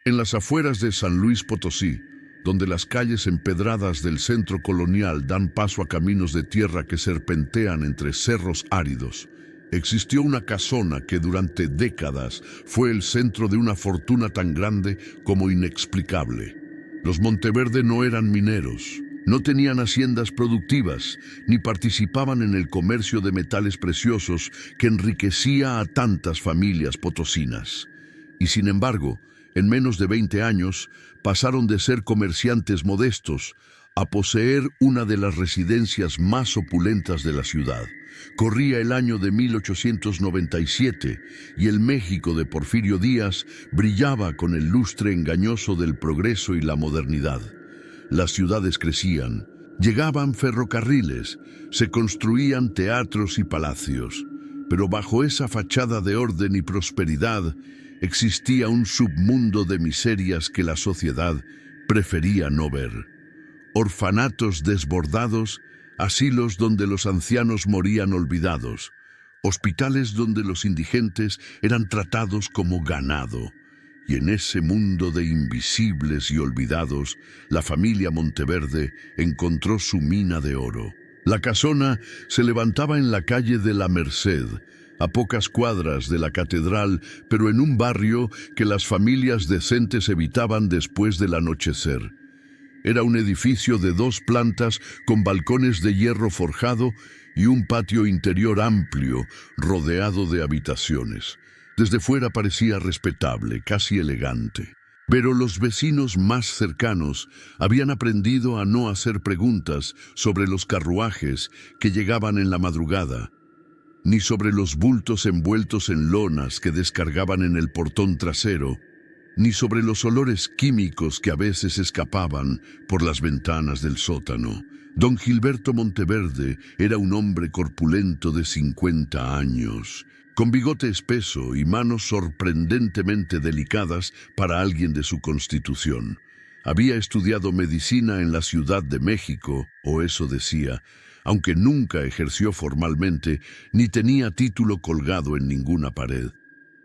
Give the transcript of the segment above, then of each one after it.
En las afueras de San Luis Potosí, donde las calles empedradas del centro colonial dan paso a caminos de tierra que serpentean entre cerros áridos, existió una casona que durante décadas fue el centro de una fortuna tan grande como inexplicable. Los Monteverde no eran mineros, no tenían haciendas productivas, ni participaban en el comercio de metales preciosos que enriquecía a tantas familias potosinas. Y sin embargo, en menos de 20 años, pasaron de ser comerciantes modestos a poseer una de las residencias más opulentas de la ciudad. Corría el año de 1897 y el México de Porfirio Díaz brillaba con el lustre engañoso del progreso y la modernidad. Las ciudades crecían, llegaban ferrocarriles, se construían teatros y palacios, pero bajo esa fachada de orden y prosperidad existía un submundo de miserias que la sociedad prefería no ver. Orfanatos desbordados, asilos donde los ancianos morían olvidados, hospitales donde los indigentes eran tratados como ganado. Y en ese mundo de invisibles y olvidados, la familia Monteverde encontró su mina de oro. La casona se levantaba en la calle de la Merced, a pocas cuadras de la catedral, pero en un barrio que las familias decentes evitaban después del anochecer. Era un edificio de 2 plantas con balcones de hierro forjado y un patio interior amplio, rodeado de habitaciones. Desde fuera parecía respetable, casi elegante. Pero los vecinos más cercanos habían aprendido a no hacer preguntas sobre los carruajes que llegaban en la madrugada, ni sobre los bultos envueltos en lonas que descargaban en el portón trasero, ni sobre los olores químicos que a veces escapaban por las ventanas del sótano. Don Gilberto Monteverde era un hombre corpulento de 50 años, con bigote espeso y manos sorprendentemente delicadas para alguien de su constitución. Había estudiado medicina en la Ciudad de México, o eso decía, aunque nunca ejerció formalmente ni tenía título colgado en ninguna pared.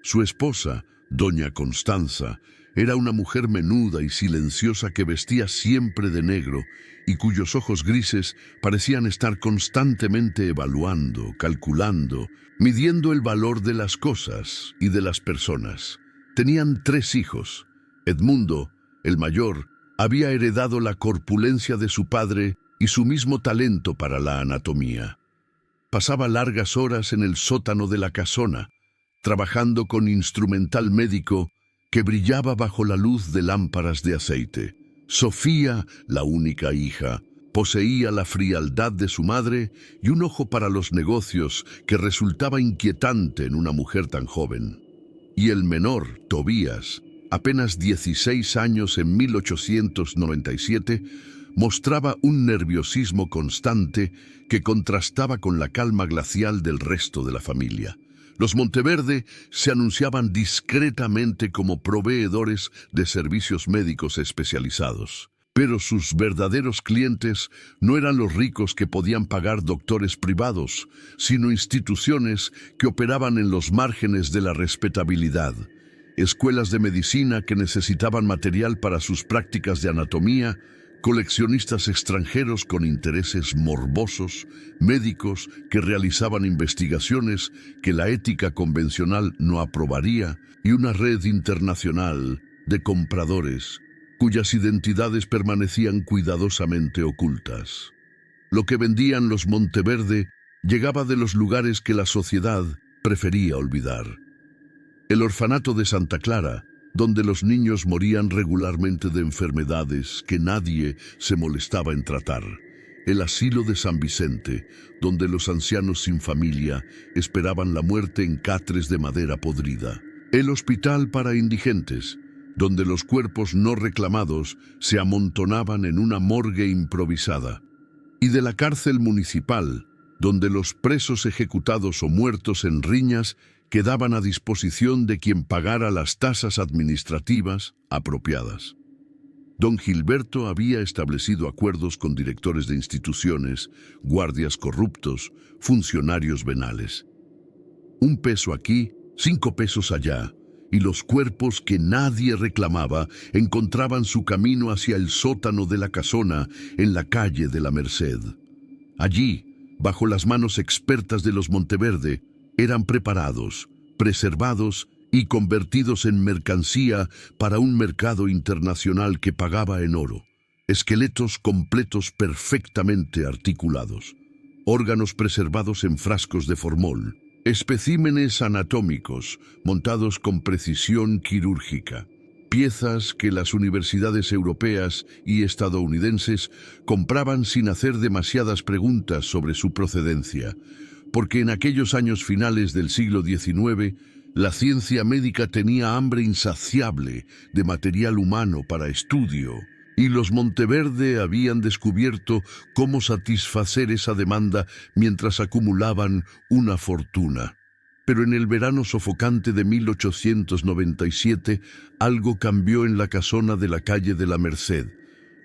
Su esposa, doña Constanza, era una mujer menuda y silenciosa que vestía siempre de negro y cuyos ojos grises parecían estar constantemente evaluando, calculando, midiendo el valor de las cosas y de las personas. Tenían 3 hijos. Edmundo, el mayor, había heredado la corpulencia de su padre y su mismo talento para la anatomía. Pasaba largas horas en el sótano de la casona, trabajando con instrumental médico que brillaba bajo la luz de lámparas de aceite. Sofía, la única hija, poseía la frialdad de su madre y un ojo para los negocios que resultaba inquietante en una mujer tan joven. Y el menor, Tobías, apenas 16 años en 1897, mostraba un nerviosismo constante que contrastaba con la calma glacial del resto de la familia. Los Monteverde se anunciaban discretamente como proveedores de servicios médicos especializados. Pero sus verdaderos clientes no eran los ricos que podían pagar doctores privados, sino instituciones que operaban en los márgenes de la respetabilidad. Escuelas de medicina que necesitaban material para sus prácticas de anatomía, coleccionistas extranjeros con intereses morbosos, médicos que realizaban investigaciones que la ética convencional no aprobaría y una red internacional de compradores cuyas identidades permanecían cuidadosamente ocultas. Lo que vendían los Monteverde llegaba de los lugares que la sociedad prefería olvidar. El orfanato de Santa Clara, donde los niños morían regularmente de enfermedades que nadie se molestaba en tratar. El asilo de San Vicente, donde los ancianos sin familia esperaban la muerte en catres de madera podrida. El hospital para indigentes, donde los cuerpos no reclamados se amontonaban en una morgue improvisada. Y de la cárcel municipal, donde los presos ejecutados o muertos en riñas quedaban a disposición de quien pagara las tasas administrativas apropiadas. Don Gilberto había establecido acuerdos con directores de instituciones, guardias corruptos, funcionarios venales. 1 peso aquí, 5 pesos allá, y los cuerpos que nadie reclamaba encontraban su camino hacia el sótano de la casona en la calle de la Merced. Allí, bajo las manos expertas de los Monteverde, eran preparados, preservados y convertidos en mercancía para un mercado internacional que pagaba en oro. Esqueletos completos perfectamente articulados, órganos preservados en frascos de formol, especímenes anatómicos montados con precisión quirúrgica, piezas que las universidades europeas y estadounidenses compraban sin hacer demasiadas preguntas sobre su procedencia, porque en aquellos años finales del siglo XIX, la ciencia médica tenía hambre insaciable de material humano para estudio, y los Monteverde habían descubierto cómo satisfacer esa demanda mientras acumulaban una fortuna. Pero en el verano sofocante de 1897, algo cambió en la casona de la calle de la Merced.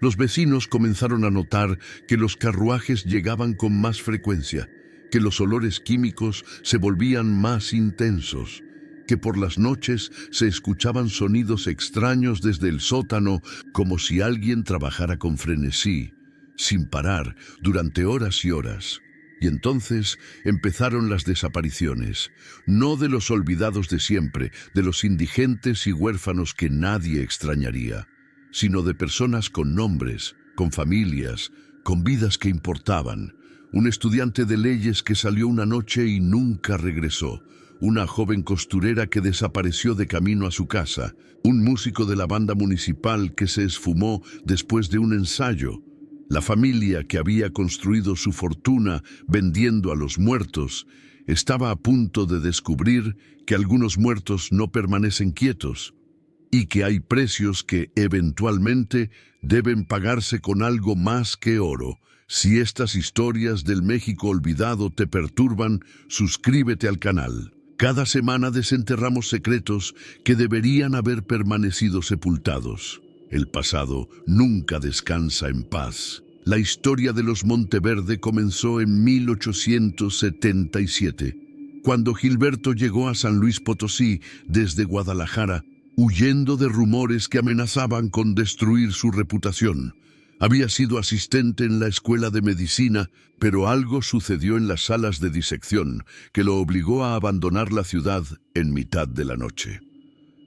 Los vecinos comenzaron a notar que los carruajes llegaban con más frecuencia, que los olores químicos se volvían más intensos, que por las noches se escuchaban sonidos extraños desde el sótano, como si alguien trabajara con frenesí, sin parar, durante horas y horas. Y entonces empezaron las desapariciones, no de los olvidados de siempre, de los indigentes y huérfanos que nadie extrañaría, sino de personas con nombres, con familias, con vidas que importaban. Un estudiante de leyes que salió una noche y nunca regresó. Una joven costurera que desapareció de camino a su casa. Un músico de la banda municipal que se esfumó después de un ensayo. La familia que había construido su fortuna vendiendo a los muertos estaba a punto de descubrir que algunos muertos no permanecen quietos y que hay precios que eventualmente deben pagarse con algo más que oro. Si estas historias del México olvidado te perturban, suscríbete al canal. Cada semana desenterramos secretos que deberían haber permanecido sepultados. El pasado nunca descansa en paz. La historia de los Monteverde comenzó en 1877, cuando Gilberto llegó a San Luis Potosí desde Guadalajara, huyendo de rumores que amenazaban con destruir su reputación. Había sido asistente en la escuela de medicina, pero algo sucedió en las salas de disección que lo obligó a abandonar la ciudad en mitad de la noche.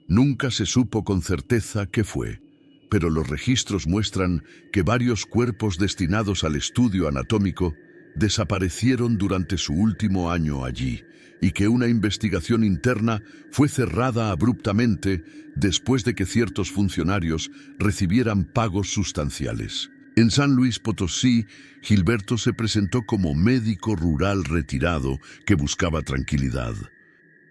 Nunca se supo con certeza qué fue, pero los registros muestran que varios cuerpos destinados al estudio anatómico desaparecieron durante su último año allí y que una investigación interna fue cerrada abruptamente después de que ciertos funcionarios recibieran pagos sustanciales. En San Luis Potosí, Gilberto se presentó como médico rural retirado que buscaba tranquilidad.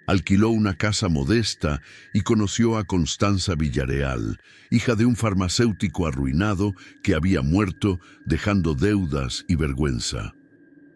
Alquiló una casa modesta y conoció a Constanza Villareal, hija de un farmacéutico arruinado que había muerto dejando deudas y vergüenza.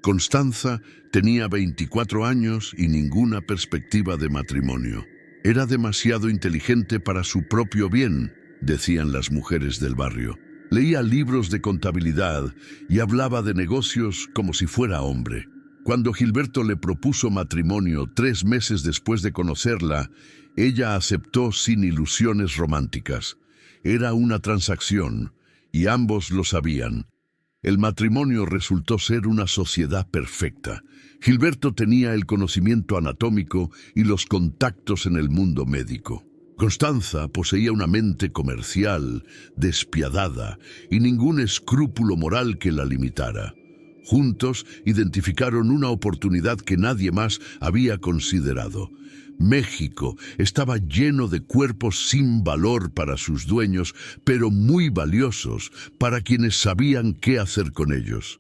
Constanza tenía 24 años y ninguna perspectiva de matrimonio. Era demasiado inteligente para su propio bien, decían las mujeres del barrio. Leía libros de contabilidad y hablaba de negocios como si fuera hombre. Cuando Gilberto le propuso matrimonio 3 meses después de conocerla, ella aceptó sin ilusiones románticas. Era una transacción, y ambos lo sabían. El matrimonio resultó ser una sociedad perfecta. Gilberto tenía el conocimiento anatómico y los contactos en el mundo médico. Constanza poseía una mente comercial, despiadada, y ningún escrúpulo moral que la limitara. Juntos identificaron una oportunidad que nadie más había considerado. México estaba lleno de cuerpos sin valor para sus dueños, pero muy valiosos para quienes sabían qué hacer con ellos.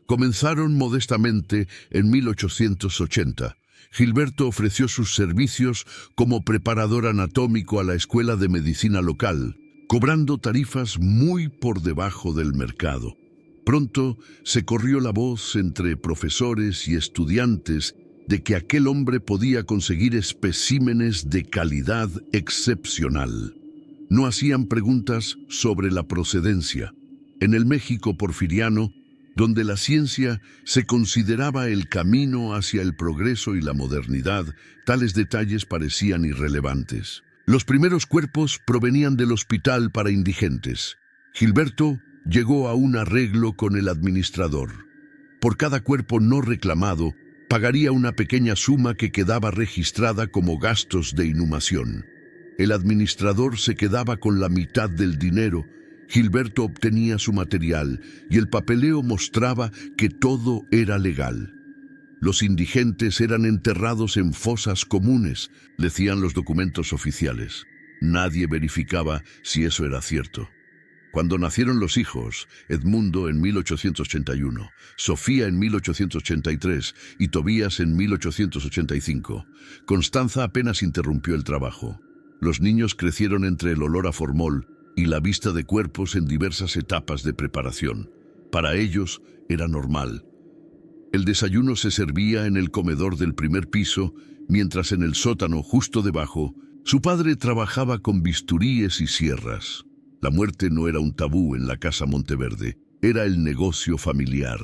Comenzaron modestamente en 1880. Gilberto ofreció sus servicios como preparador anatómico a la escuela de medicina local, cobrando tarifas muy por debajo del mercado. Pronto se corrió la voz entre profesores y estudiantes de que aquel hombre podía conseguir especímenes de calidad excepcional. No hacían preguntas sobre la procedencia. En el México porfiriano, donde la ciencia se consideraba el camino hacia el progreso y la modernidad, tales detalles parecían irrelevantes. Los primeros cuerpos provenían del hospital para indigentes. Gilberto llegó a un arreglo con el administrador. Por cada cuerpo no reclamado, pagaría una pequeña suma que quedaba registrada como gastos de inhumación. El administrador se quedaba con la mitad del dinero, Gilberto obtenía su material y el papeleo mostraba que todo era legal. Los indigentes eran enterrados en fosas comunes, decían los documentos oficiales. Nadie verificaba si eso era cierto. Cuando nacieron los hijos, Edmundo en 1881, Sofía en 1883 y Tobías en 1885, Constanza apenas interrumpió el trabajo. Los niños crecieron entre el olor a formol y la vista de cuerpos en diversas etapas de preparación. Para ellos era normal. El desayuno se servía en el comedor del primer piso, mientras en el sótano, justo debajo, su padre trabajaba con bisturíes y sierras. La muerte no era un tabú en la Casa Monteverde, era el negocio familiar.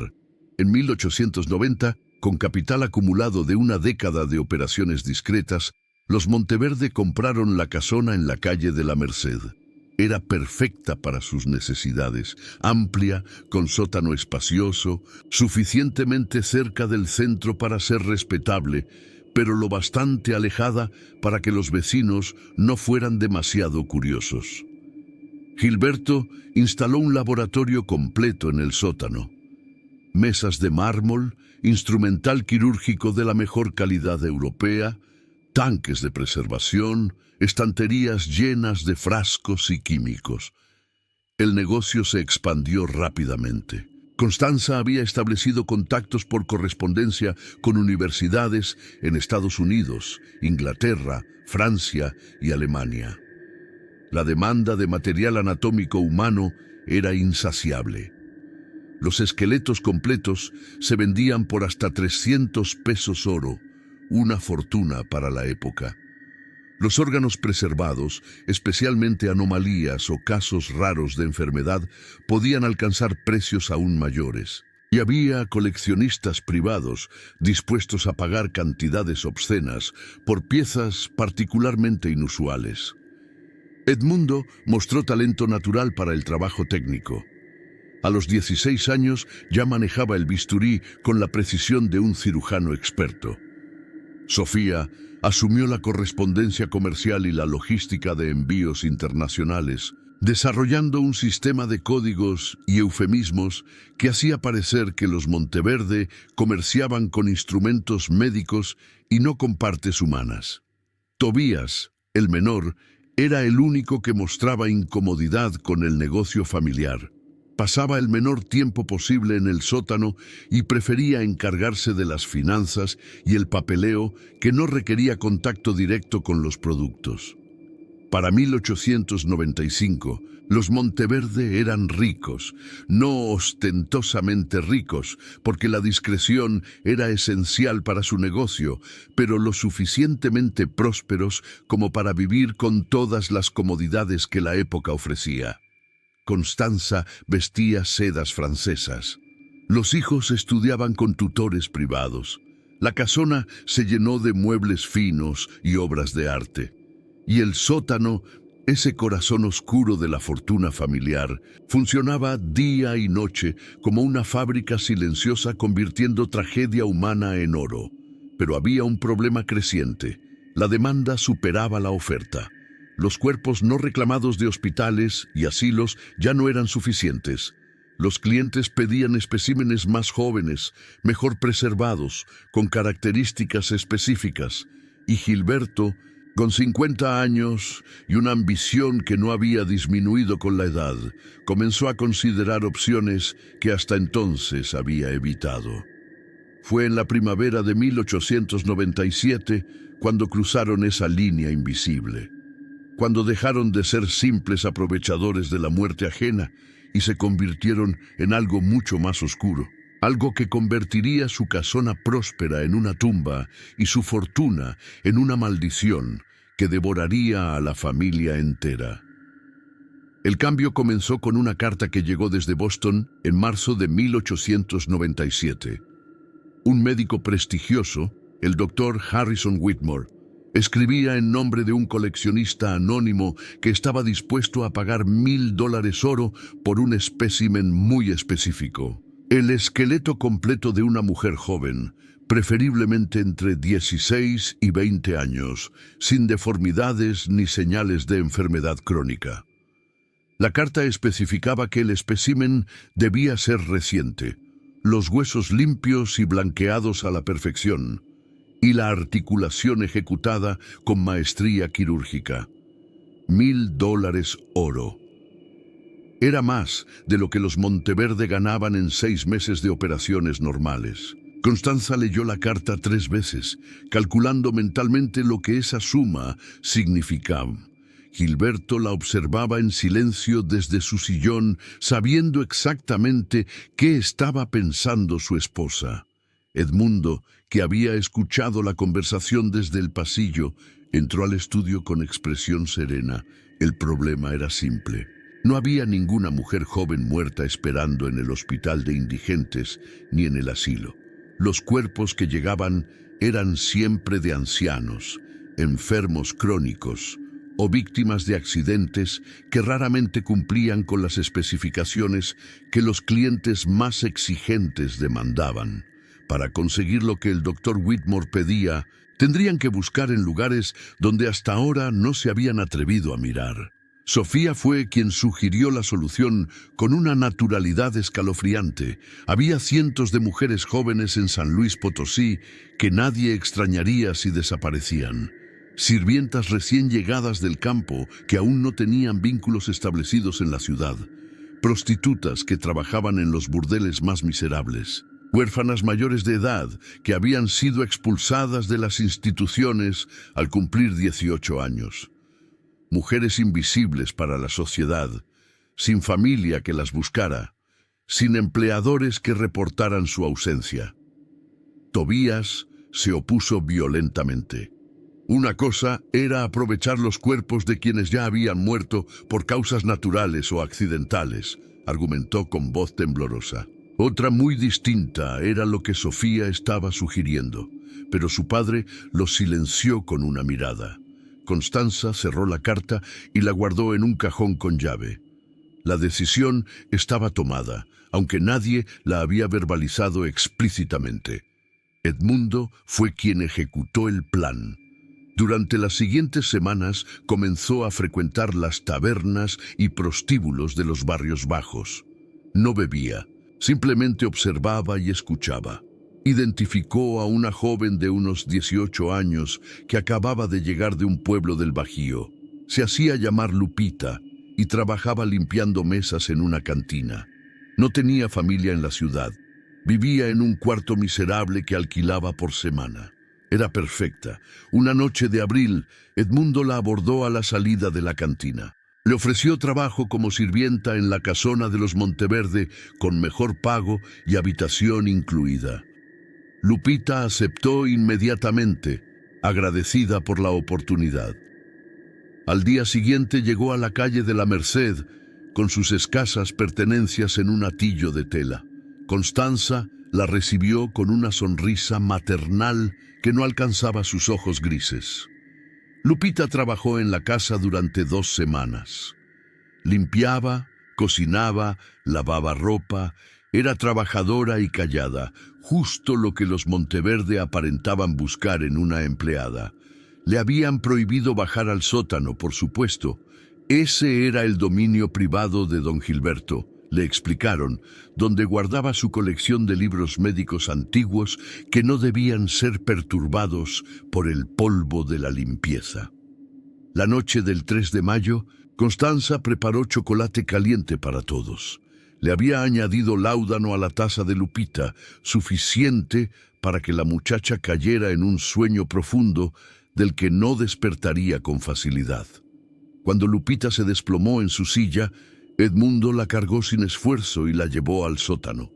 En 1890, con capital acumulado de una década de operaciones discretas, los Monteverde compraron la casona en la calle de la Merced. Era perfecta para sus necesidades, amplia, con sótano espacioso, suficientemente cerca del centro para ser respetable, pero lo bastante alejada para que los vecinos no fueran demasiado curiosos. Gilberto instaló un laboratorio completo en el sótano. Mesas de mármol, instrumental quirúrgico de la mejor calidad europea, tanques de preservación, estanterías llenas de frascos y químicos. El negocio se expandió rápidamente. Constanza había establecido contactos por correspondencia con universidades en Estados Unidos, Inglaterra, Francia y Alemania. La demanda de material anatómico humano era insaciable. Los esqueletos completos se vendían por hasta 300 pesos oro, una fortuna para la época. Los órganos preservados, especialmente anomalías o casos raros de enfermedad, podían alcanzar precios aún mayores. Y había coleccionistas privados dispuestos a pagar cantidades obscenas por piezas particularmente inusuales. Edmundo mostró talento natural para el trabajo técnico. A los 16 años ya manejaba el bisturí con la precisión de un cirujano experto. Sofía asumió la correspondencia comercial y la logística de envíos internacionales, desarrollando un sistema de códigos y eufemismos que hacía parecer que los Monteverde comerciaban con instrumentos médicos y no con partes humanas. Tobías, el menor, era el único que mostraba incomodidad con el negocio familiar. Pasaba el menor tiempo posible en el sótano y prefería encargarse de las finanzas y el papeleo que no requería contacto directo con los productos. Para 1895, los Monteverde eran ricos, no ostentosamente ricos, porque la discreción era esencial para su negocio, pero lo suficientemente prósperos como para vivir con todas las comodidades que la época ofrecía. Constanza vestía sedas francesas. Los hijos estudiaban con tutores privados. La casona se llenó de muebles finos y obras de arte. Y el sótano, ese corazón oscuro de la fortuna familiar, funcionaba día y noche como una fábrica silenciosa convirtiendo tragedia humana en oro. Pero había un problema creciente. La demanda superaba la oferta. Los cuerpos no reclamados de hospitales y asilos ya no eran suficientes. Los clientes pedían especímenes más jóvenes, mejor preservados, con características específicas. Y Gilberto, con 50 años y una ambición que no había disminuido con la edad, comenzó a considerar opciones que hasta entonces había evitado. Fue en la primavera de 1897 cuando cruzaron esa línea invisible. Cuando dejaron de ser simples aprovechadores de la muerte ajena y se convirtieron en algo mucho más oscuro, algo que convertiría su casona próspera en una tumba y su fortuna en una maldición que devoraría a la familia entera. El cambio comenzó con una carta que llegó desde Boston en marzo de 1897. Un médico prestigioso, el doctor Harrison Whitmore, Escribía en nombre de un coleccionista anónimo que estaba dispuesto a pagar $1000 oro por un espécimen muy específico. El esqueleto completo de una mujer joven, preferiblemente entre 16 y 20 años, sin deformidades ni señales de enfermedad crónica. La carta especificaba que el espécimen debía ser reciente, los huesos limpios y blanqueados a la perfección, y la articulación ejecutada con maestría quirúrgica. $1000 oro. Era más de lo que los Monteverde ganaban en 6 meses de operaciones normales. Constanza leyó la carta 3 veces, calculando mentalmente lo que esa suma significaba. Gilberto la observaba en silencio desde su sillón, sabiendo exactamente qué estaba pensando su esposa. Edmundo, que había escuchado la conversación desde el pasillo, entró al estudio con expresión serena. El problema era simple. No había ninguna mujer joven muerta esperando en el hospital de indigentes ni en el asilo. Los cuerpos que llegaban eran siempre de ancianos, enfermos crónicos o víctimas de accidentes que raramente cumplían con las especificaciones que los clientes más exigentes demandaban. Para conseguir lo que el Dr. Whitmore pedía, tendrían que buscar en lugares donde hasta ahora no se habían atrevido a mirar. Sofía fue quien sugirió la solución con una naturalidad escalofriante. Había cientos de mujeres jóvenes en San Luis Potosí que nadie extrañaría si desaparecían. Sirvientas recién llegadas del campo que aún no tenían vínculos establecidos en la ciudad. Prostitutas que trabajaban en los burdeles más miserables. Huérfanas mayores de edad que habían sido expulsadas de las instituciones al cumplir 18 años. Mujeres invisibles para la sociedad, sin familia que las buscara, sin empleadores que reportaran su ausencia. Tobías se opuso violentamente. Una cosa era aprovechar los cuerpos de quienes ya habían muerto por causas naturales o accidentales, argumentó con voz temblorosa. Otra muy distinta era lo que Sofía estaba sugiriendo, pero su padre lo silenció con una mirada. Constanza cerró la carta y la guardó en un cajón con llave. La decisión estaba tomada, aunque nadie la había verbalizado explícitamente. Edmundo fue quien ejecutó el plan. Durante las siguientes semanas comenzó a frecuentar las tabernas y prostíbulos de los barrios bajos. No bebía, simplemente observaba y escuchaba. Identificó a una joven de unos 18 años que acababa de llegar de un pueblo del Bajío. Se hacía llamar Lupita y trabajaba limpiando mesas en una cantina. No tenía familia en la ciudad. Vivía en un cuarto miserable que alquilaba por semana. Era perfecta. Una noche de abril, Edmundo la abordó a la salida de la cantina. Le ofreció trabajo como sirvienta en la casona de los Monteverde con mejor pago y habitación incluida. Lupita aceptó inmediatamente, agradecida por la oportunidad. Al día siguiente llegó a la calle de la Merced con sus escasas pertenencias en un atillo de tela. Constanza la recibió con una sonrisa maternal que no alcanzaba sus ojos grises. Lupita trabajó en la casa durante 2 semanas. Limpiaba, cocinaba, lavaba ropa, era trabajadora y callada, justo lo que los Monteverde aparentaban buscar en una empleada. Le habían prohibido bajar al sótano, por supuesto. Ese era el dominio privado de don Gilberto, le explicaron, donde guardaba su colección de libros médicos antiguos que no debían ser perturbados por el polvo de la limpieza. La noche del 3 de mayo, Constanza preparó chocolate caliente para todos. Le había añadido láudano a la taza de Lupita, suficiente para que la muchacha cayera en un sueño profundo del que no despertaría con facilidad. Cuando Lupita se desplomó en su silla, Edmundo la cargó sin esfuerzo y la llevó al sótano.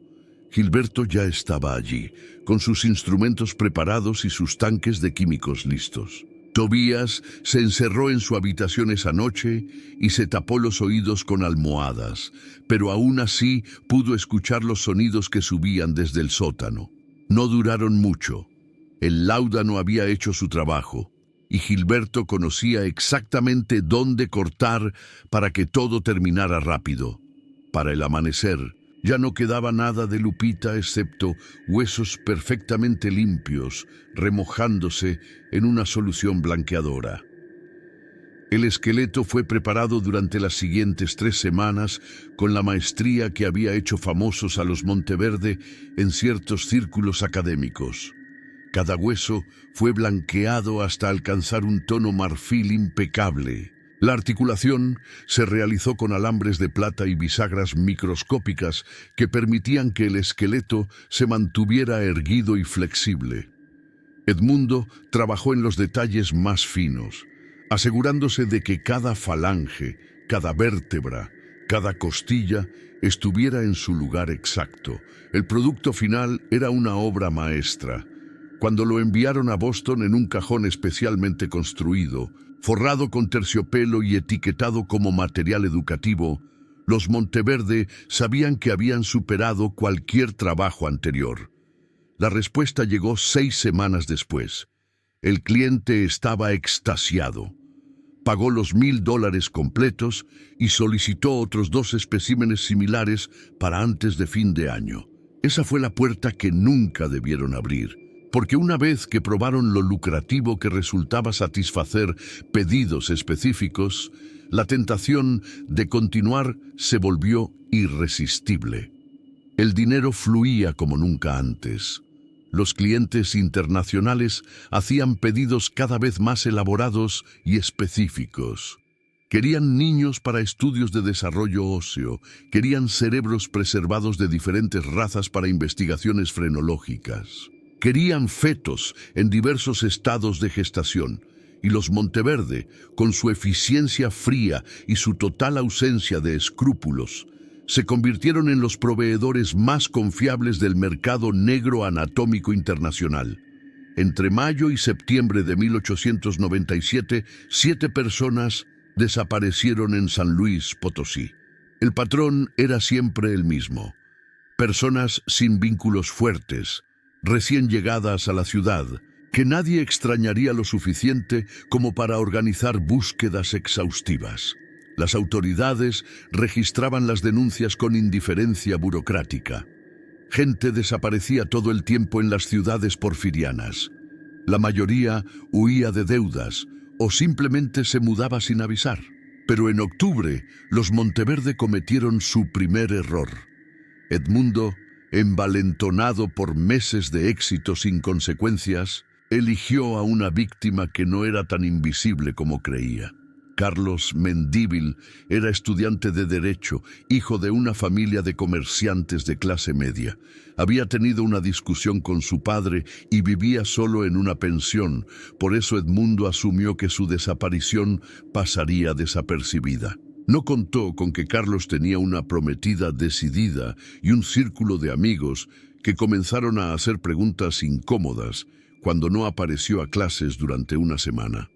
Gilberto ya estaba allí, con sus instrumentos preparados y sus tanques de químicos listos. Tobías se encerró en su habitación esa noche y se tapó los oídos con almohadas, pero aún así pudo escuchar los sonidos que subían desde el sótano. No duraron mucho. El láudano había hecho su trabajo. y Gilberto conocía exactamente dónde cortar para que todo terminara rápido. Para el amanecer, ya no quedaba nada de Lupita excepto huesos perfectamente limpios, remojándose en una solución blanqueadora. El esqueleto fue preparado durante las siguientes 3 semanas con la maestría que había hecho famosos a los Monteverde en ciertos círculos académicos. Cada hueso fue blanqueado hasta alcanzar un tono marfil impecable. La articulación se realizó con alambres de plata y bisagras microscópicas que permitían que el esqueleto se mantuviera erguido y flexible. Edmundo trabajó en los detalles más finos, asegurándose de que cada falange, cada vértebra, cada costilla estuviera en su lugar exacto. El producto final era una obra maestra. Cuando lo enviaron a Boston en un cajón especialmente construido, forrado con terciopelo y etiquetado como material educativo, los Monteverde sabían que habían superado cualquier trabajo anterior. La respuesta llegó 6 semanas después. El cliente estaba extasiado. Pagó los $1000 completos y solicitó otros 2 especímenes similares para antes de fin de año. Esa fue la puerta que nunca debieron abrir, porque una vez que probaron lo lucrativo que resultaba satisfacer pedidos específicos, la tentación de continuar se volvió irresistible. El dinero fluía como nunca antes. Los clientes internacionales hacían pedidos cada vez más elaborados y específicos. Querían niños para estudios de desarrollo óseo, querían cerebros preservados de diferentes razas para investigaciones frenológicas. Querían fetos en diversos estados de gestación, y los Monteverde, con su eficiencia fría y su total ausencia de escrúpulos, se convirtieron en los proveedores más confiables del mercado negro anatómico internacional. Entre mayo y septiembre de 1897, 7 personas desaparecieron en San Luis Potosí. El patrón era siempre el mismo: personas sin vínculos fuertes, recién llegadas a la ciudad, que nadie extrañaría lo suficiente como para organizar búsquedas exhaustivas. Las autoridades registraban las denuncias con indiferencia burocrática. Gente desaparecía todo el tiempo en las ciudades porfirianas. La mayoría huía de deudas o simplemente se mudaba sin avisar. Pero en octubre, los Monteverde cometieron su primer error. Edmundo, envalentonado por meses de éxito sin consecuencias, eligió a una víctima que no era tan invisible como creía. Carlos Mendívil era estudiante de Derecho, hijo de una familia de comerciantes de clase media. Había tenido una discusión con su padre y vivía solo en una pensión. Por eso Edmundo asumió que su desaparición pasaría desapercibida. No contó con que Carlos tenía una prometida decidida y un círculo de amigos que comenzaron a hacer preguntas incómodas cuando no apareció a clases durante una semana.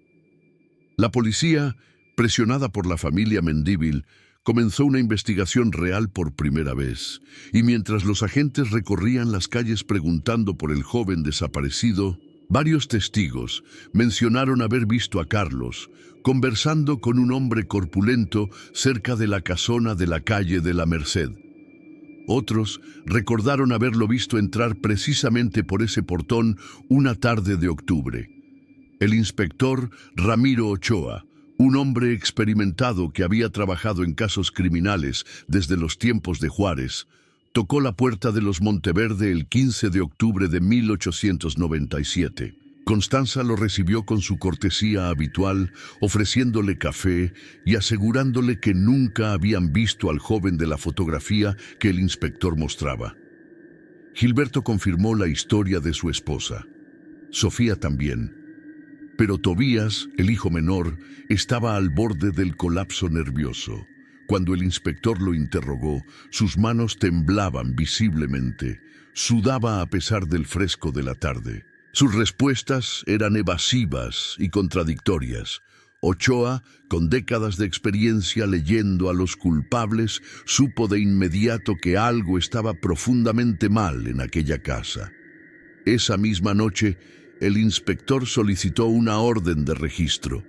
La policía, presionada por la familia Mendívil, comenzó una investigación real por primera vez, y mientras los agentes recorrían las calles preguntando por el joven desaparecido, varios testigos mencionaron haber visto a Carlos conversando con un hombre corpulento cerca de la casona de la calle de la Merced. Otros recordaron haberlo visto entrar precisamente por ese portón una tarde de octubre. El inspector Ramiro Ochoa, un hombre experimentado que había trabajado en casos criminales desde los tiempos de Juárez, tocó la puerta de los Monteverde el 15 de octubre de 1897. Constanza lo recibió con su cortesía habitual, ofreciéndole café y asegurándole que nunca habían visto al joven de la fotografía que el inspector mostraba. Gilberto confirmó la historia de su esposa. Sofía también. Pero Tobías, el hijo menor, estaba al borde del colapso nervioso. Cuando el inspector lo interrogó, sus manos temblaban visiblemente. Sudaba a pesar del fresco de la tarde. Sus respuestas eran evasivas y contradictorias. Ochoa, con décadas de experiencia leyendo a los culpables, supo de inmediato que algo estaba profundamente mal en aquella casa. Esa misma noche, El inspector solicitó una orden de registro,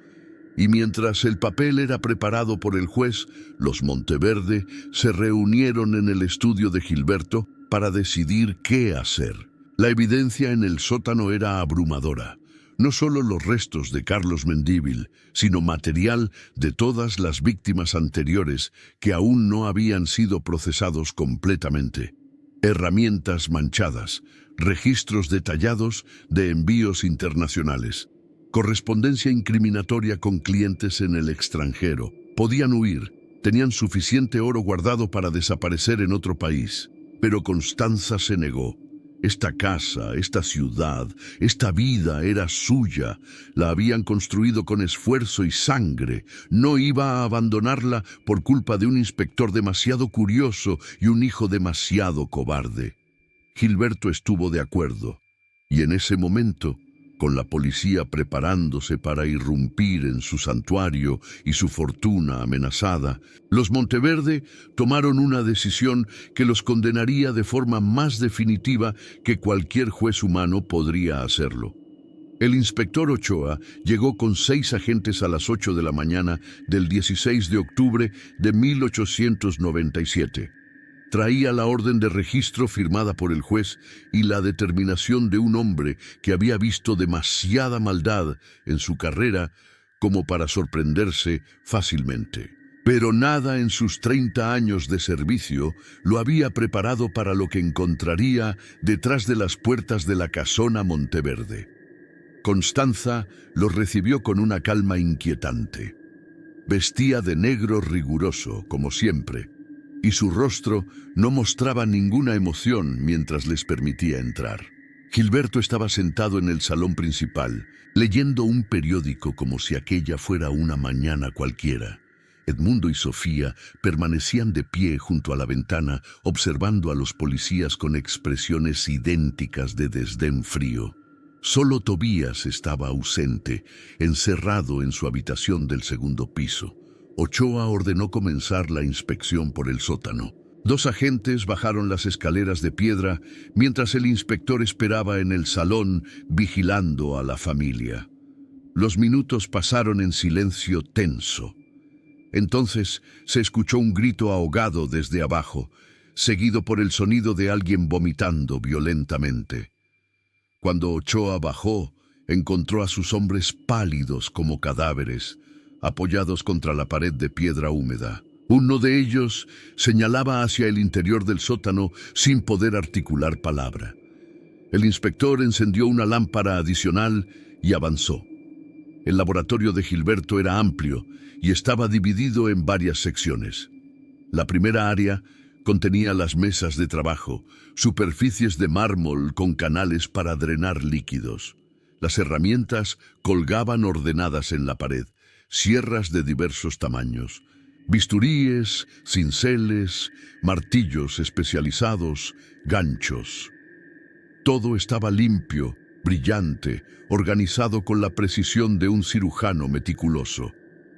y mientras el papel era preparado por el juez, los Monteverde se reunieron en el estudio de Gilberto para decidir qué hacer. La evidencia en el sótano era abrumadora. No solo los restos de Carlos Mendívil, sino material de todas las víctimas anteriores que aún no habían sido procesados completamente. Herramientas manchadas, registros detallados de envíos internacionales, correspondencia incriminatoria con clientes en el extranjero. Podían huir, tenían suficiente oro guardado para desaparecer en otro país. Pero Constanza se negó. Esta casa, esta ciudad, esta vida era suya. La habían construido con esfuerzo y sangre. No iba a abandonarla por culpa de un inspector demasiado curioso y un hijo demasiado cobarde. Gilberto estuvo de acuerdo, y en ese momento, con la policía preparándose para irrumpir en su santuario y su fortuna amenazada, los Monteverde tomaron una decisión que los condenaría de forma más definitiva que cualquier juez humano podría hacerlo. El inspector Ochoa llegó con 6 agentes a las 8 de la mañana del 16 de octubre de 1897. Traía la orden de registro firmada por el juez y la determinación de un hombre que había visto demasiada maldad en su carrera como para sorprenderse fácilmente. Pero nada en sus 30 años de servicio lo había preparado para lo que encontraría detrás de las puertas de la casona Monteverde. Constanza lo recibió con una calma inquietante. Vestía de negro riguroso, como siempre, y su rostro no mostraba ninguna emoción mientras les permitía entrar. Gilberto estaba sentado en el salón principal, leyendo un periódico como si aquella fuera una mañana cualquiera. Edmundo y Sofía permanecían de pie junto a la ventana, observando a los policías con expresiones idénticas de desdén frío. Solo Tobías estaba ausente, encerrado en su habitación del segundo piso. Ochoa ordenó comenzar la inspección por el sótano. 2 agentes bajaron las escaleras de piedra mientras el inspector esperaba en el salón vigilando a la familia. Los minutos pasaron en silencio tenso. Entonces se escuchó un grito ahogado desde abajo, seguido por el sonido de alguien vomitando violentamente. Cuando Ochoa bajó, encontró a sus hombres pálidos como cadáveres, apoyados contra la pared de piedra húmeda. Uno de ellos señalaba hacia el interior del sótano sin poder articular palabra. El inspector encendió una lámpara adicional y avanzó. El laboratorio de Gilberto era amplio y estaba dividido en varias secciones. La primera área contenía las mesas de trabajo, superficies de mármol con canales para drenar líquidos. Las herramientas colgaban ordenadas en la pared, sierras de diversos tamaños, bisturíes, cinceles, martillos especializados, ganchos. Todo estaba limpio, brillante, organizado con la precisión de un cirujano meticuloso.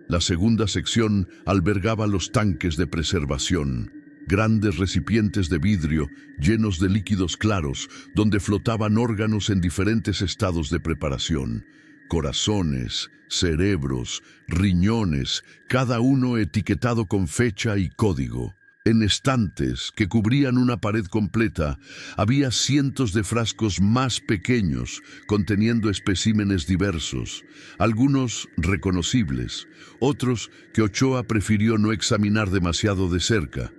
La segunda sección albergaba los tanques de preservación, grandes recipientes de vidrio llenos de líquidos claros, donde flotaban órganos en diferentes estados de preparación. Corazones, cerebros, riñones, cada uno etiquetado con fecha y código. En estantes que cubrían una pared completa, había cientos de frascos más pequeños conteniendo especímenes diversos, algunos reconocibles, otros que Ochoa prefirió no examinar demasiado de cerca.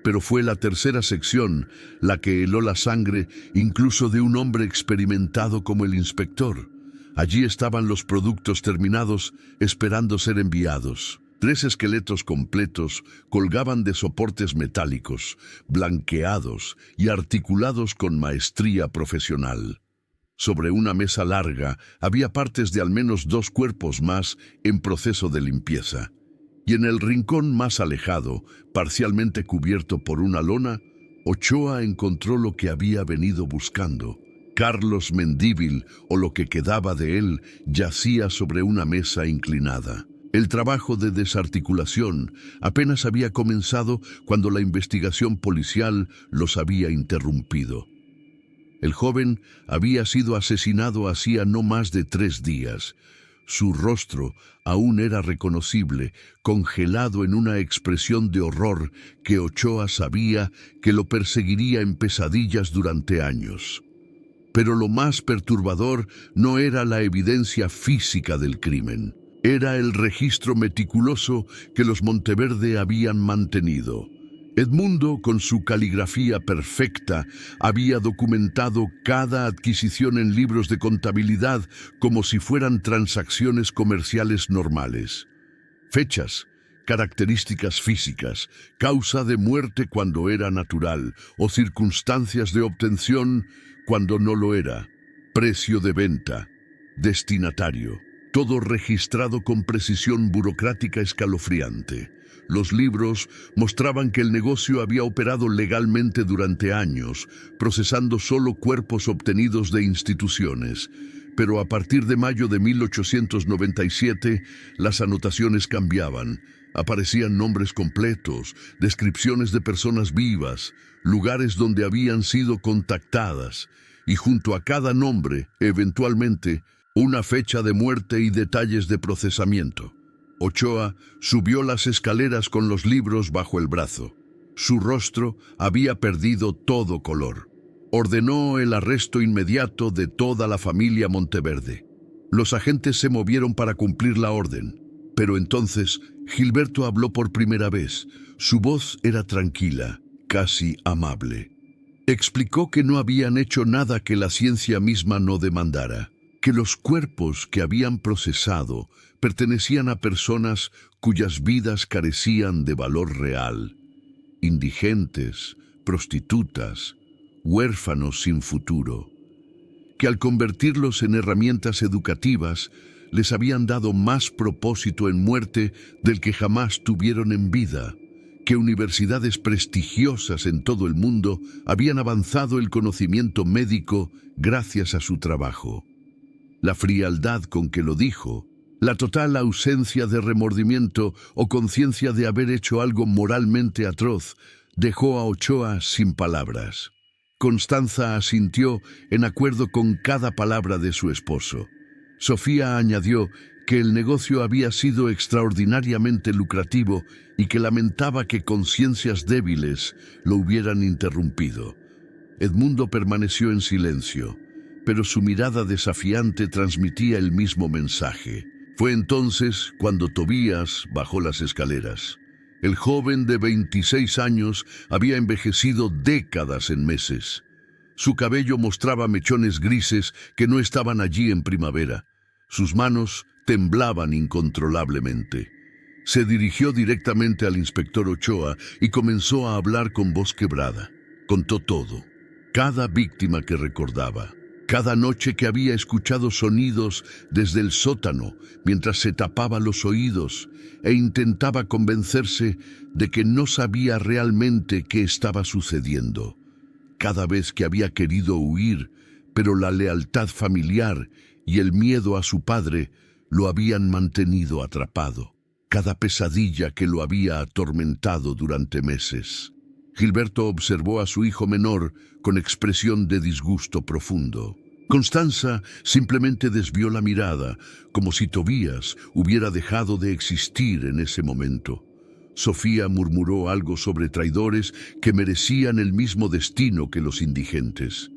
Pero fue la tercera sección la que heló la sangre incluso de un hombre experimentado como el inspector. Allí estaban los productos terminados esperando ser enviados. 3 esqueletos completos colgaban de soportes metálicos, blanqueados y articulados con maestría profesional. Sobre una mesa larga había partes de al menos 2 cuerpos más en proceso de limpieza. Y en el rincón más alejado, parcialmente cubierto por una lona, Ochoa encontró lo que había venido buscando. Carlos Mendívil, o lo que quedaba de él, yacía sobre una mesa inclinada. El trabajo de desarticulación apenas había comenzado cuando la investigación policial los había interrumpido. El joven había sido asesinado hacía no más de 3 días. Su rostro aún era reconocible, congelado en una expresión de horror que Ochoa sabía que lo perseguiría en pesadillas durante años. Pero lo más perturbador no era la evidencia física del crimen. Era el registro meticuloso que los Monteverde habían mantenido. Edmundo, con su caligrafía perfecta, había documentado cada adquisición en libros de contabilidad como si fueran transacciones comerciales normales. Fechas, características físicas, causa de muerte cuando era natural o circunstancias de obtención cuando no lo era, precio de venta, destinatario, todo registrado con precisión burocrática escalofriante. Los libros mostraban que el negocio había operado legalmente durante años, procesando solo cuerpos obtenidos de instituciones. Pero a partir de mayo de 1897, las anotaciones cambiaban. Aparecían nombres completos, descripciones de personas vivas, lugares donde habían sido contactadas, y junto a cada nombre, eventualmente, una fecha de muerte y detalles de procesamiento. Ochoa subió las escaleras con los libros bajo el brazo. Su rostro había perdido todo color. Ordenó el arresto inmediato de toda la familia Monteverde. Los agentes se movieron para cumplir la orden. Pero entonces Gilberto habló por primera vez. Su voz era tranquila, casi amable. Explicó que no habían hecho nada que la ciencia misma no demandara, que los cuerpos que habían procesado pertenecían a personas cuyas vidas carecían de valor real, indigentes, prostitutas, huérfanos sin futuro, que al convertirlos en herramientas educativas les habían dado más propósito en muerte del que jamás tuvieron en vida, que universidades prestigiosas en todo el mundo habían avanzado el conocimiento médico gracias a su trabajo. La frialdad con que lo dijo, la total ausencia de remordimiento o conciencia de haber hecho algo moralmente atroz, dejó a Ochoa sin palabras. Constanza asintió en acuerdo con cada palabra de su esposo. Sofía añadió que el negocio había sido extraordinariamente lucrativo y que lamentaba que conciencias débiles lo hubieran interrumpido. Edmundo permaneció en silencio, pero su mirada desafiante transmitía el mismo mensaje. Fue entonces cuando Tobías bajó las escaleras. El joven de 26 años había envejecido décadas en meses. Su cabello mostraba mechones grises que no estaban allí en primavera. Sus manos temblaban incontrolablemente. Se dirigió directamente al inspector Ochoa y comenzó a hablar con voz quebrada. Contó todo, cada víctima que recordaba, cada noche que había escuchado sonidos desde el sótano mientras se tapaba los oídos e intentaba convencerse de que no sabía realmente qué estaba sucediendo. Cada vez que había querido huir, pero la lealtad familiar y el miedo a su padre lo habían mantenido atrapado. Cada pesadilla que lo había atormentado durante meses. Gilberto observó a su hijo menor con expresión de disgusto profundo. Constanza simplemente desvió la mirada, como si Tobías hubiera dejado de existir en ese momento. Sofía murmuró algo sobre traidores que merecían el mismo destino que los indigentes.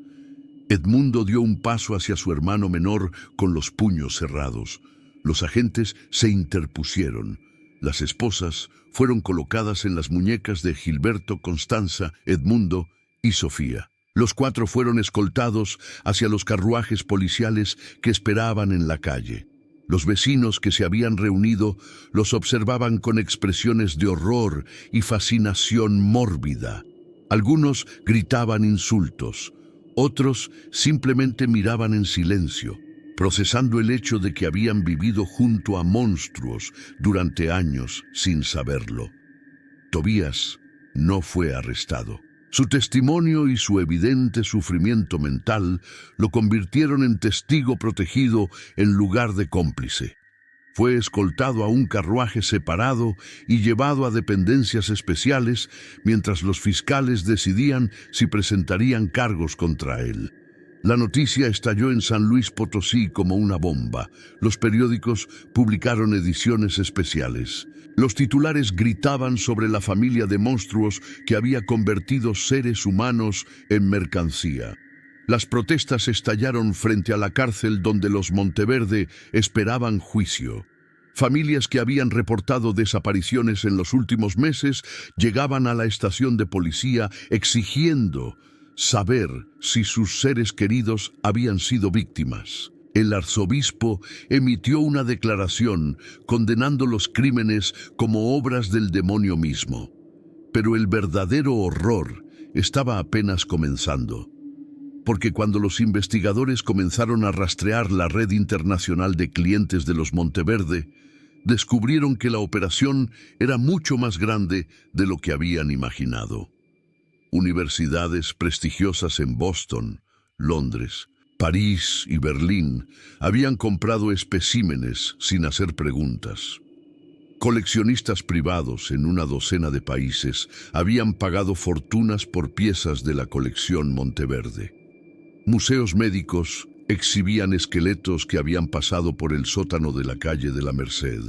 Edmundo dio un paso hacia su hermano menor con los puños cerrados. Los agentes se interpusieron. Las esposas fueron colocadas en las muñecas de Gilberto, Constanza, Edmundo y Sofía. Los 4 fueron escoltados hacia los carruajes policiales que esperaban en la calle. Los vecinos que se habían reunido los observaban con expresiones de horror y fascinación mórbida. Algunos gritaban insultos, otros simplemente miraban en silencio, procesando el hecho de que habían vivido junto a monstruos durante años sin saberlo. Tobías no fue arrestado. Su testimonio y su evidente sufrimiento mental lo convirtieron en testigo protegido en lugar de cómplice. Fue escoltado a un carruaje separado y llevado a dependencias especiales mientras los fiscales decidían si presentarían cargos contra él. La noticia estalló en San Luis Potosí como una bomba. Los periódicos publicaron ediciones especiales. Los titulares gritaban sobre la familia de monstruos que había convertido seres humanos en mercancía. Las protestas estallaron frente a la cárcel donde los Monteverde esperaban juicio. Familias que habían reportado desapariciones en los últimos meses llegaban a la estación de policía exigiendo saber si sus seres queridos habían sido víctimas. El arzobispo emitió una declaración condenando los crímenes como obras del demonio mismo. Pero el verdadero horror estaba apenas comenzando. Porque cuando los investigadores comenzaron a rastrear la red internacional de clientes de los Monteverde, descubrieron que la operación era mucho más grande de lo que habían imaginado. Universidades prestigiosas en Boston, Londres, París y Berlín habían comprado especímenes sin hacer preguntas. Coleccionistas privados en una docena de países habían pagado fortunas por piezas de la colección Monteverde. Museos médicos exhibían esqueletos que habían pasado por el sótano de la calle de la Merced.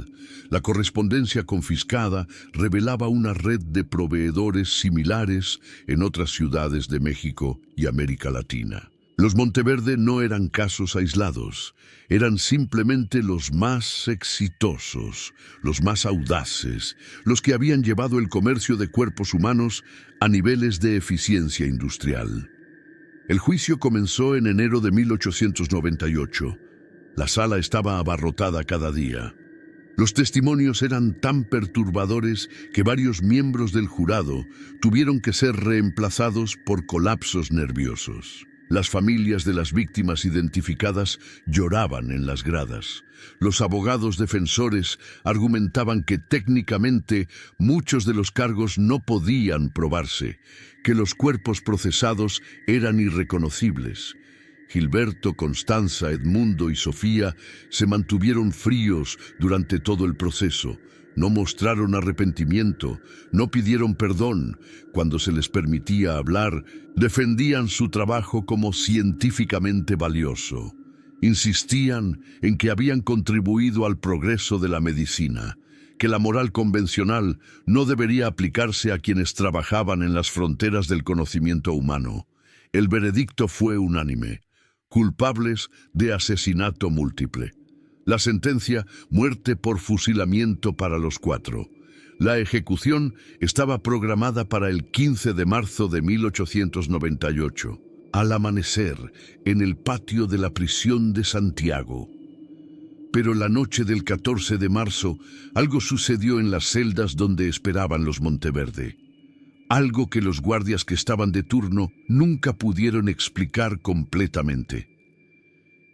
La correspondencia confiscada revelaba una red de proveedores similares en otras ciudades de México y América Latina. Los Monteverde no eran casos aislados, eran simplemente los más exitosos, los más audaces, los que habían llevado el comercio de cuerpos humanos a niveles de eficiencia industrial. El juicio comenzó en enero de 1898. La sala estaba abarrotada cada día. Los testimonios eran tan perturbadores que varios miembros del jurado tuvieron que ser reemplazados por colapsos nerviosos. Las familias de las víctimas identificadas lloraban en las gradas. Los abogados defensores argumentaban que técnicamente muchos de los cargos no podían probarse, que los cuerpos procesados eran irreconocibles. Gilberto, Constanza, Edmundo y Sofía se mantuvieron fríos durante todo el proceso. No mostraron arrepentimiento, no pidieron perdón. Cuando se les permitía hablar, defendían su trabajo como científicamente valioso. Insistían en que habían contribuido al progreso de la medicina, que la moral convencional no debería aplicarse a quienes trabajaban en las fronteras del conocimiento humano. El veredicto fue unánime: culpables de asesinato múltiple. La sentencia: muerte por fusilamiento para los cuatro. La ejecución estaba programada para el 15 de marzo de 1898, al amanecer, en el patio de la prisión de Santiago. Pero la noche del 14 de marzo, algo sucedió en las celdas donde esperaban los Monteverde. Algo que los guardias que estaban de turno nunca pudieron explicar completamente.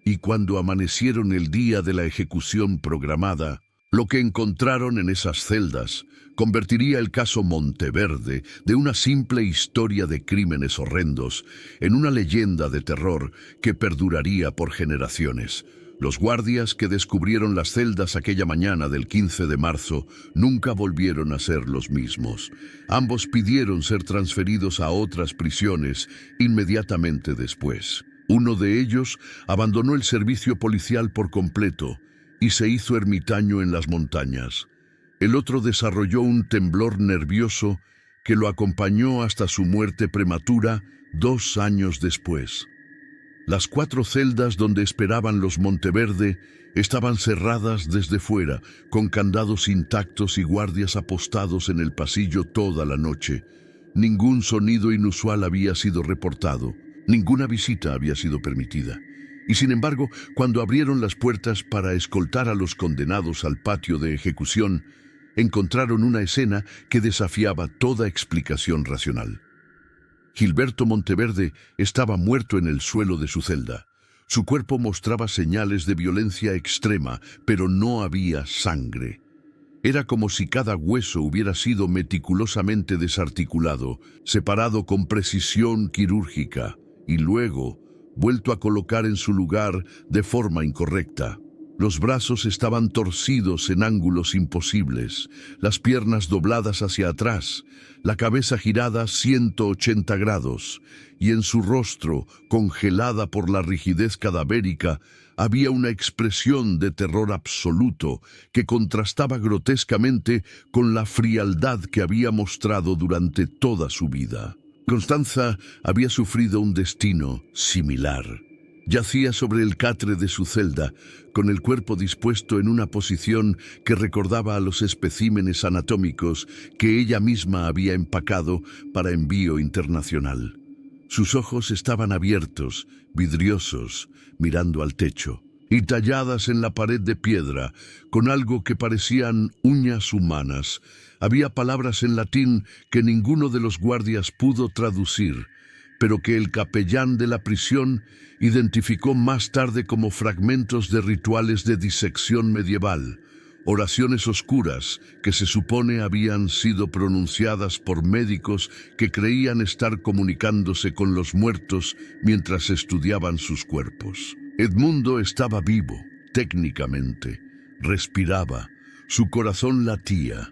Y cuando amanecieron el día de la ejecución programada, lo que encontraron en esas celdas convertiría el caso Monteverde de una simple historia de crímenes horrendos en una leyenda de terror que perduraría por generaciones. Los guardias que descubrieron las celdas aquella mañana del 15 de marzo nunca volvieron a ser los mismos. Ambos pidieron ser transferidos a otras prisiones inmediatamente después. Uno de ellos abandonó el servicio policial por completo y se hizo ermitaño en las montañas. El otro desarrolló un temblor nervioso que lo acompañó hasta su muerte prematura 2 años después. Las 4 celdas donde esperaban los Monteverde estaban cerradas desde fuera, con candados intactos y guardias apostados en el pasillo toda la noche. Ningún sonido inusual había sido reportado. Ninguna visita había sido permitida. Y sin embargo, cuando abrieron las puertas para escoltar a los condenados al patio de ejecución, encontraron una escena que desafiaba toda explicación racional. Gilberto Monteverde estaba muerto en el suelo de su celda. Su cuerpo mostraba señales de violencia extrema, pero no había sangre. Era como si cada hueso hubiera sido meticulosamente desarticulado, separado con precisión quirúrgica, y luego vuelto a colocar en su lugar de forma incorrecta. Los brazos estaban torcidos en ángulos imposibles, las piernas dobladas hacia atrás, la cabeza girada 180 grados, y en su rostro, congelada por la rigidez cadavérica, había una expresión de terror absoluto que contrastaba grotescamente con la frialdad que había mostrado durante toda su vida. Constanza había sufrido un destino similar. Yacía sobre el catre de su celda, con el cuerpo dispuesto en una posición que recordaba a los especímenes anatómicos que ella misma había empacado para envío internacional. Sus ojos estaban abiertos, vidriosos, mirando al techo, y talladas en la pared de piedra, con algo que parecían uñas humanas, había palabras en latín que ninguno de los guardias pudo traducir, pero que el capellán de la prisión identificó más tarde como fragmentos de rituales de disección medieval, oraciones oscuras que se supone habían sido pronunciadas por médicos que creían estar comunicándose con los muertos mientras estudiaban sus cuerpos. Edmundo estaba vivo, técnicamente, respiraba, su corazón latía,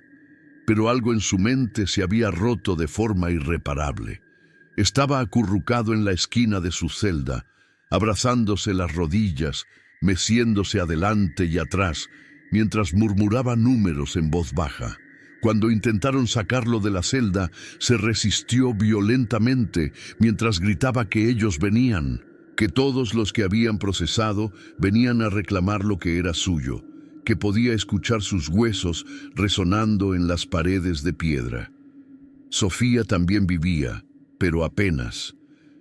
pero algo en su mente se había roto de forma irreparable. Estaba acurrucado en la esquina de su celda, abrazándose las rodillas, meciéndose adelante y atrás, mientras murmuraba números en voz baja. Cuando intentaron sacarlo de la celda, se resistió violentamente mientras gritaba que ellos venían, que todos los que habían procesado venían a reclamar lo que era suyo, que podía escuchar sus huesos resonando en las paredes de piedra. Sofía también vivía, pero apenas.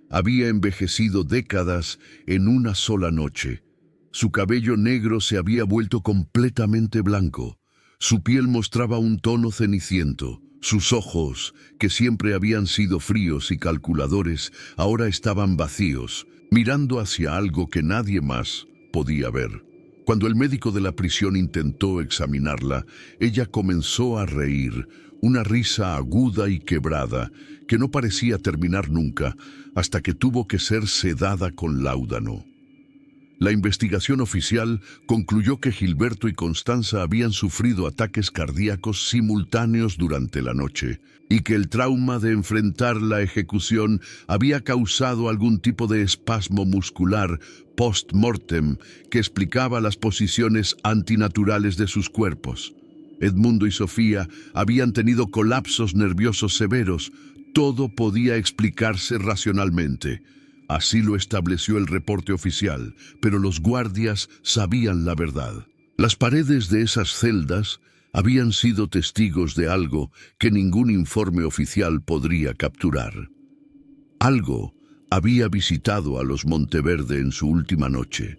Había envejecido décadas en una sola noche. Su cabello negro se había vuelto completamente blanco. Su piel mostraba un tono ceniciento. Sus ojos, que siempre habían sido fríos y calculadores, ahora estaban vacíos, mirando hacia algo que nadie más podía ver. Cuando el médico de la prisión intentó examinarla, ella comenzó a reír, una risa aguda y quebrada, que no parecía terminar nunca, hasta que tuvo que ser sedada con láudano. La investigación oficial concluyó que Gilberto y Constanza habían sufrido ataques cardíacos simultáneos durante la noche, y que el trauma de enfrentar la ejecución había causado algún tipo de espasmo muscular post-mortem que explicaba las posiciones antinaturales de sus cuerpos. Edmundo y Sofía habían tenido colapsos nerviosos severos. Todo podía explicarse racionalmente. Así lo estableció el reporte oficial, pero los guardias sabían la verdad. Las paredes de esas celdas habían sido testigos de algo que ningún informe oficial podría capturar. Algo había visitado a los Monteverde en su última noche.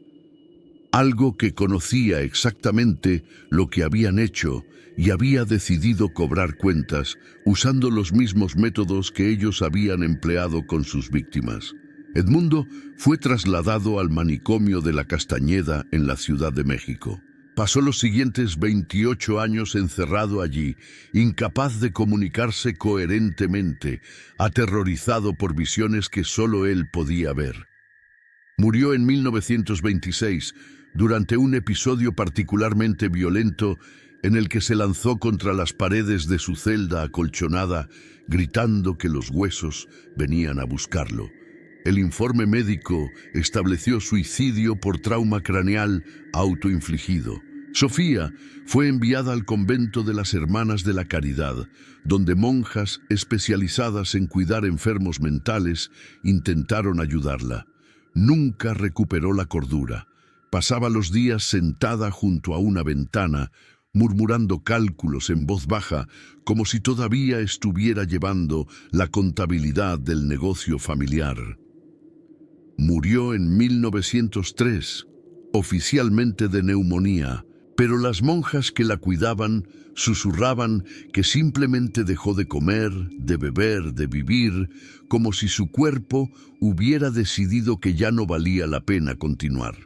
Algo que conocía exactamente lo que habían hecho y había decidido cobrar cuentas usando los mismos métodos que ellos habían empleado con sus víctimas. Edmundo fue trasladado al manicomio de la Castañeda en la Ciudad de México. Pasó los siguientes 28 años encerrado allí, incapaz de comunicarse coherentemente, aterrorizado por visiones que solo él podía ver. Murió en 1926, durante un episodio particularmente violento en el que se lanzó contra las paredes de su celda acolchonada, gritando que los huesos venían a buscarlo. El informe médico estableció suicidio por trauma craneal autoinfligido. Sofía fue enviada al convento de las Hermanas de la Caridad, donde monjas especializadas en cuidar enfermos mentales intentaron ayudarla. Nunca recuperó la cordura. Pasaba los días sentada junto a una ventana, murmurando cálculos en voz baja, como si todavía estuviera llevando la contabilidad del negocio familiar. Murió en 1903, oficialmente de neumonía, pero las monjas que la cuidaban susurraban que simplemente dejó de comer, de beber, de vivir, como si su cuerpo hubiera decidido que ya no valía la pena continuar.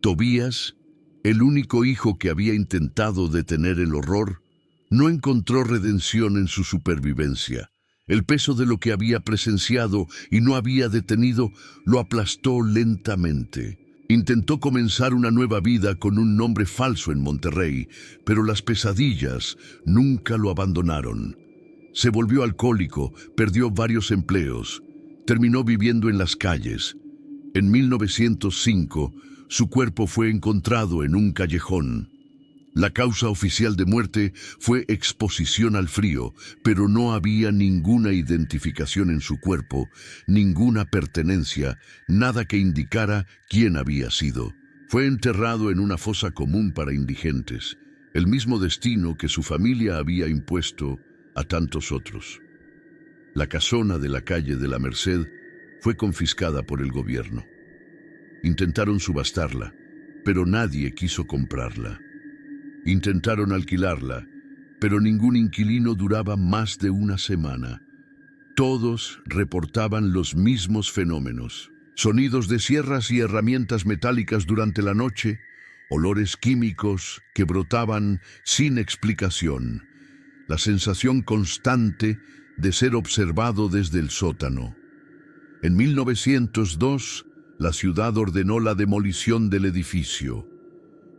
Tobías, el único hijo que había intentado detener el horror, no encontró redención en su supervivencia. El peso de lo que había presenciado y no había detenido lo aplastó lentamente, Intentó comenzar una nueva vida con un nombre falso en Monterrey, pero las pesadillas nunca lo abandonaron. Se volvió alcohólico, perdió varios empleos, terminó viviendo en las calles. En 1905, su cuerpo fue encontrado en un callejón. La causa oficial de muerte fue exposición al frío, pero no había ninguna identificación en su cuerpo, ninguna pertenencia, nada que indicara quién había sido. Fue enterrado en una fosa común para indigentes, el mismo destino que su familia había impuesto a tantos otros. La casona de la calle de la Merced fue confiscada por el gobierno. Intentaron subastarla, pero nadie quiso comprarla. Intentaron alquilarla, pero ningún inquilino duraba más de una semana. Todos reportaban los mismos fenómenos: sonidos de sierras y herramientas metálicas durante la noche, olores químicos que brotaban sin explicación, la sensación constante de ser observado desde el sótano. En 1902, la ciudad ordenó la demolición del edificio.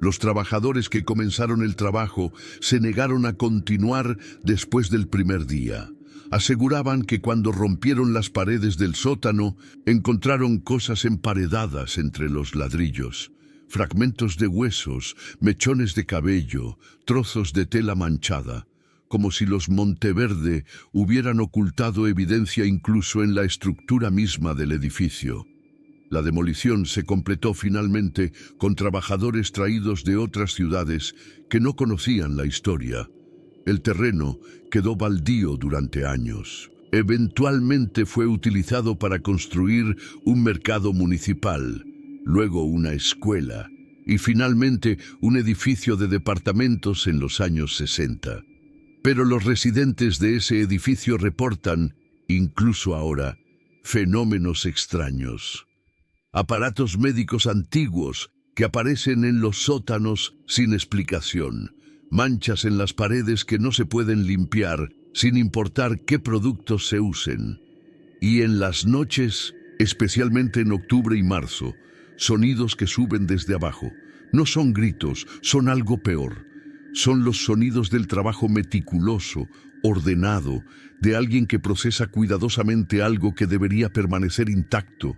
Los trabajadores que comenzaron el trabajo se negaron a continuar después del primer día. Aseguraban que cuando rompieron las paredes del sótano, encontraron cosas emparedadas entre los ladrillos: fragmentos de huesos, mechones de cabello, trozos de tela manchada, como si los Monteverde hubieran ocultado evidencia incluso en la estructura misma del edificio. La demolición se completó finalmente con trabajadores traídos de otras ciudades que no conocían la historia. El terreno quedó baldío durante años. Eventualmente fue utilizado para construir un mercado municipal, luego una escuela y finalmente un edificio de departamentos en los años 60. Pero los residentes de ese edificio reportan, incluso ahora, fenómenos extraños. Aparatos médicos antiguos que aparecen en los sótanos sin explicación, manchas en las paredes que no se pueden limpiar sin importar qué productos se usen. Y en las noches, especialmente en octubre y marzo, sonidos que suben desde abajo. No son gritos, son algo peor. Son los sonidos del trabajo meticuloso, ordenado, de alguien que procesa cuidadosamente algo que debería permanecer intacto.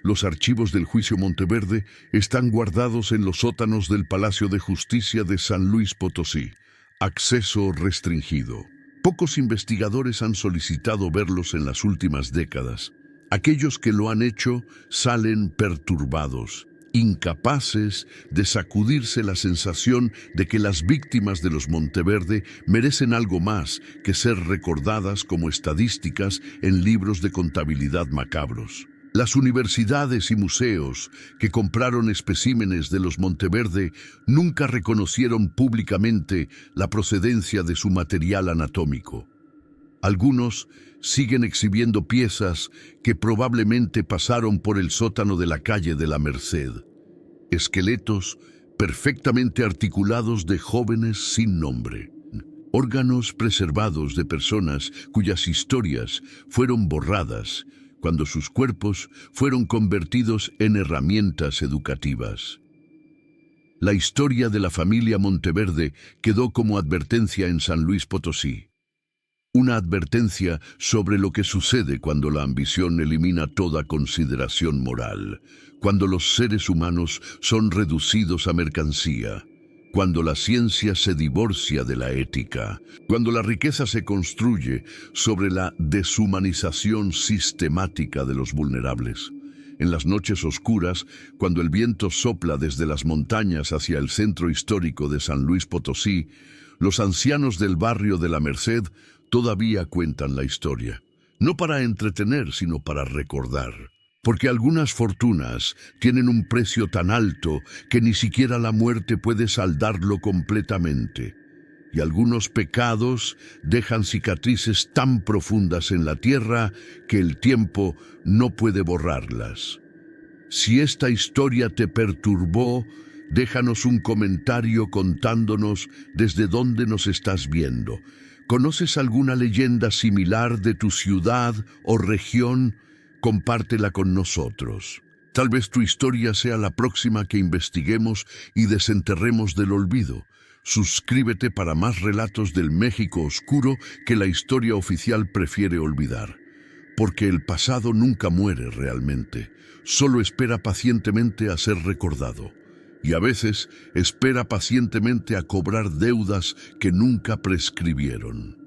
Los archivos del juicio Monteverde están guardados en los sótanos del Palacio de Justicia de San Luis Potosí. Acceso restringido. Pocos investigadores han solicitado verlos en las últimas décadas. Aquellos que lo han hecho salen perturbados, incapaces de sacudirse la sensación de que las víctimas de los Monteverde merecen algo más que ser recordadas como estadísticas en libros de contabilidad macabros. Las universidades y museos que compraron especímenes de los Monteverde nunca reconocieron públicamente la procedencia de su material anatómico. Algunos siguen exhibiendo piezas que probablemente pasaron por el sótano de la calle de la Merced. Esqueletos perfectamente articulados de jóvenes sin nombre. Órganos preservados de personas cuyas historias fueron borradas cuando sus cuerpos fueron convertidos en herramientas educativas. La historia de la familia Monteverde quedó como advertencia en San Luis Potosí. Una advertencia sobre lo que sucede cuando la ambición elimina toda consideración moral, cuando los seres humanos son reducidos a mercancía, cuando la ciencia se divorcia de la ética, cuando la riqueza se construye sobre la deshumanización sistemática de los vulnerables. En las noches oscuras, cuando el viento sopla desde las montañas hacia el centro histórico de San Luis Potosí, los ancianos del barrio de la Merced todavía cuentan la historia, no para entretener, sino para recordar. Porque algunas fortunas tienen un precio tan alto que ni siquiera la muerte puede saldarlo completamente. Y algunos pecados dejan cicatrices tan profundas en la tierra que el tiempo no puede borrarlas. Si esta historia te perturbó, déjanos un comentario contándonos desde dónde nos estás viendo. ¿Conoces alguna leyenda similar de tu ciudad o región? Compártela con nosotros. Tal vez tu historia sea la próxima que investiguemos y desenterremos del olvido. Suscríbete para más relatos del México oscuro que la historia oficial prefiere olvidar. Porque el pasado nunca muere realmente, solo espera pacientemente a ser recordado. Y a veces espera pacientemente a cobrar deudas que nunca prescribieron.